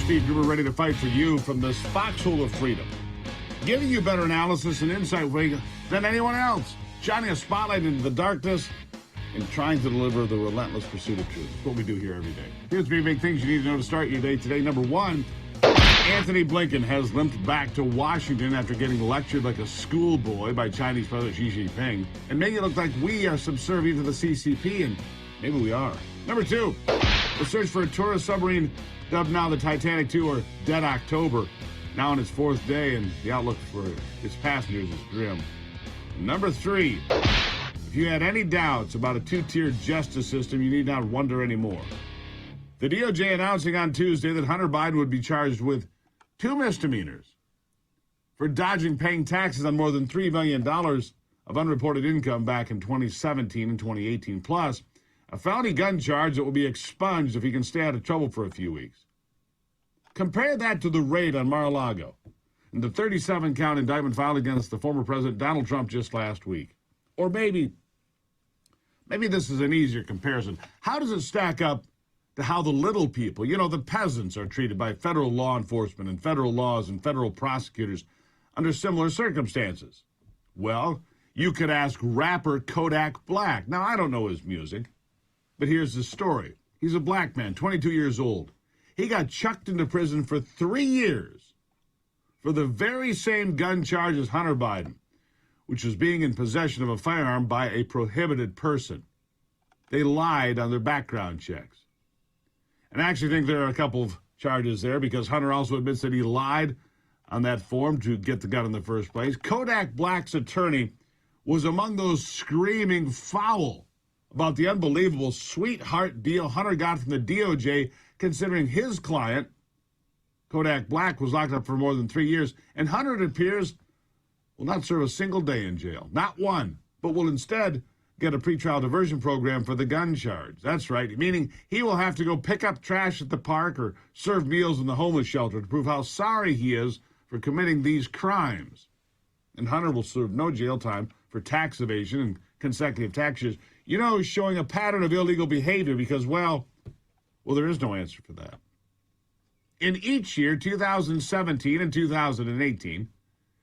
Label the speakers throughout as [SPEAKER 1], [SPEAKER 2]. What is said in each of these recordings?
[SPEAKER 1] Steve Gruber ready to fight for you from this foxhole of freedom, giving you better analysis and insight than anyone else, shining a spotlight into the darkness and trying to deliver the relentless pursuit of truth. That's what we do here every day. Here's 3 big things you need to know to start your day today. Number 1, Anthony Blinken has limped back to Washington after getting lectured like a schoolboy by Chinese President Xi Jinping and making it look like we are subservient to the CCP, and maybe we are. Number 2, the search for a tourist submarine dubbed now the Titanic II, or Dead October, now on its 4th day, and the outlook for its passengers is grim. Number 3, if you had any doubts about a 2-tiered justice system, you need not wonder anymore. The DOJ announcing on Tuesday that Hunter Biden would be charged with 2 misdemeanors for dodging paying taxes on more than $3 million of unreported income back in 2017 and 2018, plus a felony gun charge that will be expunged if he can stay out of trouble for a few weeks. Compare that to the raid on Mar-a-Lago and the 37-count indictment filed against the former President Donald Trump just last week. Or maybe this is an easier comparison. How does it stack up to how the little people, the peasants, are treated by federal law enforcement and federal laws and federal prosecutors under similar circumstances? Well, you could ask rapper Kodak Black. Now, I don't know his music, but here's the story. He's a black man, 22 years old. He got chucked into prison for 3 years for the very same gun charge as Hunter Biden, which was being in possession of a firearm by a prohibited person. They lied on their background checks. And I actually think there are a couple of charges there because Hunter also admits that he lied on that form to get the gun in the first place. Kodak Black's attorney was among those screaming foul about the unbelievable sweetheart deal Hunter got from the DOJ, considering his client, Kodak Black, was locked up for more than 3 years, and Hunter, it appears, will not serve a single day in jail. Not one, but will instead get a pretrial diversion program for the gun charge. That's right, meaning he will have to go pick up trash at the park or serve meals in the homeless shelter to prove how sorry he is for committing these crimes. And Hunter will serve no jail time for tax evasion and consecutive tax years. Showing a pattern of illegal behavior because, well, there is no answer for that. In each year, 2017 and 2018,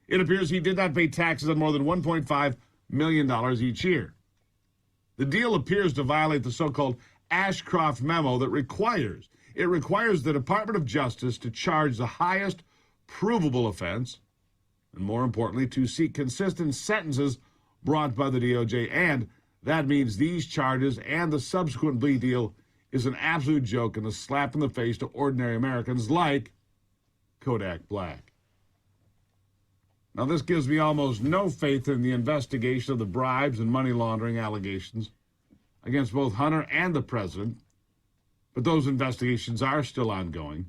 [SPEAKER 1] it appears he did not pay taxes on more than $1.5 million each year. The deal appears to violate the so-called Ashcroft memo that requires the Department of Justice to charge the highest provable offense, and more importantly, to seek consistent sentences brought by the DOJ. And that means these charges and the subsequent plea deal is an absolute joke and a slap in the face to ordinary Americans like Kodak Black. Now, this gives me almost no faith in the investigation of the bribes and money laundering allegations against both Hunter and the president, but those investigations are still ongoing.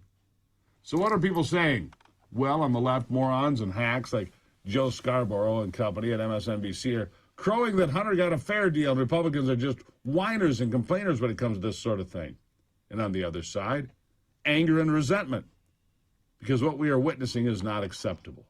[SPEAKER 1] So what are people saying? Well, on the left, morons and hacks like Joe Scarborough and company at MSNBC are crowing that Hunter got a fair deal and Republicans are just whiners and complainers when it comes to this sort of thing. And on the other side, anger and resentment, because what we are witnessing is not acceptable.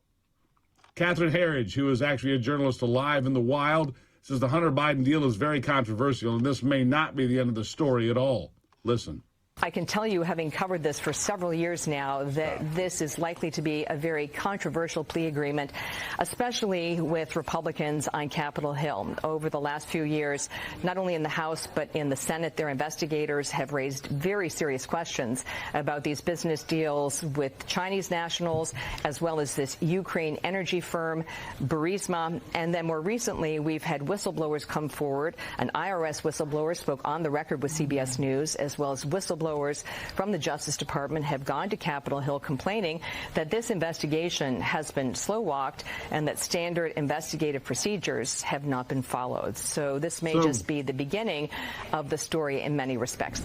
[SPEAKER 1] Catherine Herridge, who is actually a journalist alive in the wild, says the Hunter Biden deal is very controversial, and this may not be the end of the story at all. Listen.
[SPEAKER 2] I can tell you, having covered this for several years now, that this is likely to be a very controversial plea agreement, especially with Republicans on Capitol Hill. Over the last few years, not only in the House but in the Senate, their investigators have raised very serious questions about these business deals with Chinese nationals, as well as this Ukraine energy firm, Burisma. And then more recently, we've had whistleblowers come forward. An IRS whistleblower spoke on the record with CBS News, as well as whistleblowers from the Justice Department have gone to Capitol Hill complaining that this investigation has been slow-walked and that standard investigative procedures have not been followed. So this may just be the beginning of the story in many respects.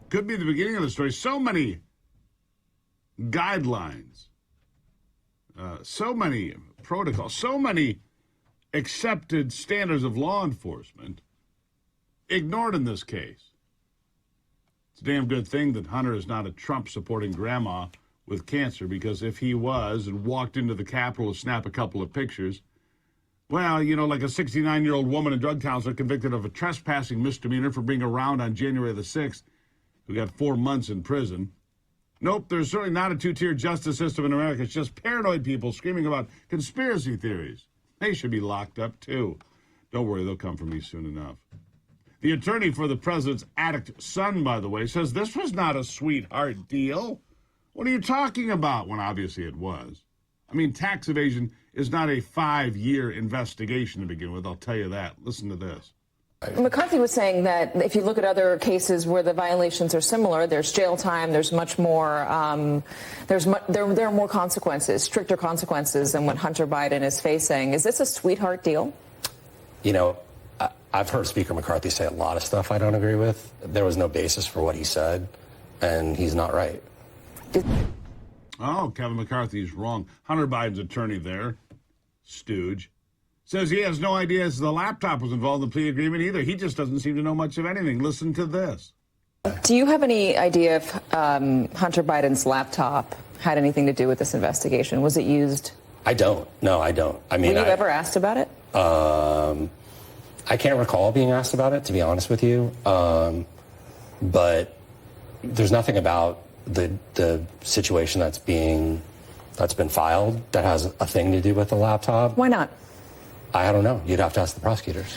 [SPEAKER 1] Could be the beginning of the story. So many guidelines, so many protocols, so many accepted standards of law enforcement ignored in this case. It's a damn good thing that Hunter is not a Trump-supporting grandma with cancer, because if he was and walked into the Capitol to snap a couple of pictures, well, like a 69-year-old woman and drug counselor convicted of a trespassing misdemeanor for being around on January the 6th, who got 4 months in prison. Nope, there's certainly not a two-tier justice system in America. It's just paranoid people screaming about conspiracy theories. They should be locked up, too. Don't worry, they'll come for me soon enough. The attorney for the president's addict son, by the way, says this was not a sweetheart deal. What are you talking about? When obviously it was. I mean, tax evasion is not a 5-year investigation to begin with, I'll tell you that. Listen to this.
[SPEAKER 3] McCarthy was saying that if you look at other cases where the violations are similar, there's jail time, there's much more, there are more consequences, stricter consequences than what Hunter Biden is facing. Is this a sweetheart deal?
[SPEAKER 4] You know, I've heard Speaker McCarthy say a lot of stuff I don't agree with. There was no basis for what he said, and he's not right.
[SPEAKER 1] Oh, Kevin McCarthy's wrong. Hunter Biden's attorney there, stooge, says he has no idea as the laptop was involved in the plea agreement either. He just doesn't seem to know much of anything. Listen to this.
[SPEAKER 3] Do you have any idea if Hunter Biden's laptop had anything to do with this investigation? Was it used?
[SPEAKER 4] I don't. No, I don't. I mean,
[SPEAKER 3] were you ever asked about it?
[SPEAKER 4] I can't recall being asked about it, to be honest with you. But there's nothing about the situation that's been filed that has a thing to do with the laptop.
[SPEAKER 3] Why not?
[SPEAKER 4] I don't know. You'd have to ask the prosecutors.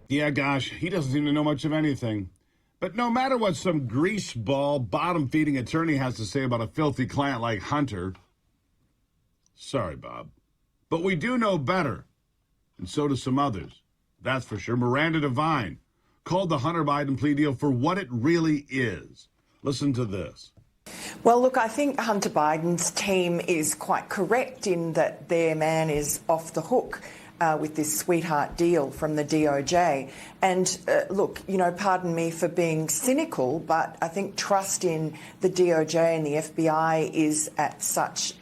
[SPEAKER 1] Yeah, gosh, he doesn't seem to know much of anything. But no matter what some greaseball, bottom-feeding attorney has to say about a filthy client like Hunter, sorry, Bob, but we do know better, and so do some others. That's for sure. Miranda Devine called the Hunter Biden plea deal for what it really is. Listen to this.
[SPEAKER 5] Well, look, I think Hunter Biden's team is quite correct in that their man is off the hook with this sweetheart deal from the DOJ. And look, you know, pardon me for being cynical, but I think trust in the DOJ and the FBI is at such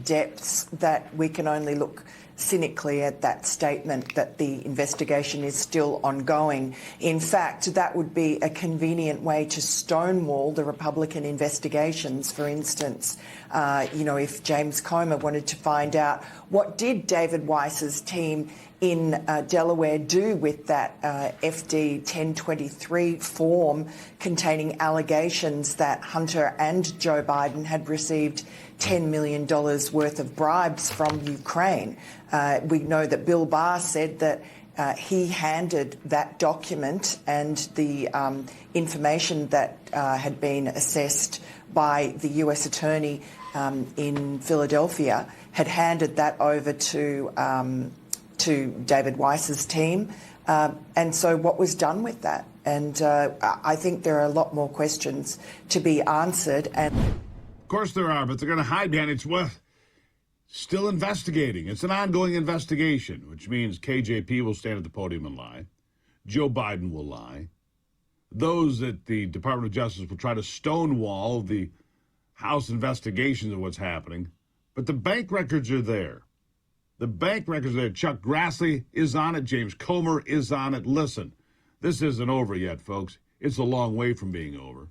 [SPEAKER 5] depths that we can only look cynically at that statement that the investigation is still ongoing. In fact, that would be a convenient way to stonewall the Republican investigations. For instance, you know, if James Comer wanted to find out what did David Weiss's team in Delaware do with that FD 1023 form containing allegations that Hunter and Joe Biden had received $10 million worth of bribes from Ukraine. We know that Bill Barr said that he handed that document and the information that had been assessed by the U.S. attorney in Philadelphia, had handed that over to David Weiss's team. And so what was done with that? And I think there are a lot more questions to be answered. And
[SPEAKER 1] of course there are, but they're going to hide behind it. It's still investigating. It's an ongoing investigation, which means KJP will stand at the podium and lie. Joe Biden will lie. Those at the Department of Justice will try to stonewall the House investigations of what's happening. But the bank records are there. The bank records are there. Chuck Grassley is on it. James Comer is on it. Listen, this isn't over yet, folks. It's a long way from being over.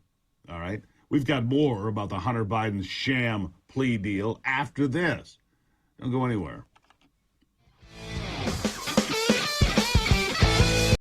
[SPEAKER 1] All right? We've got more about the Hunter Biden sham plea deal after this. Don't go anywhere.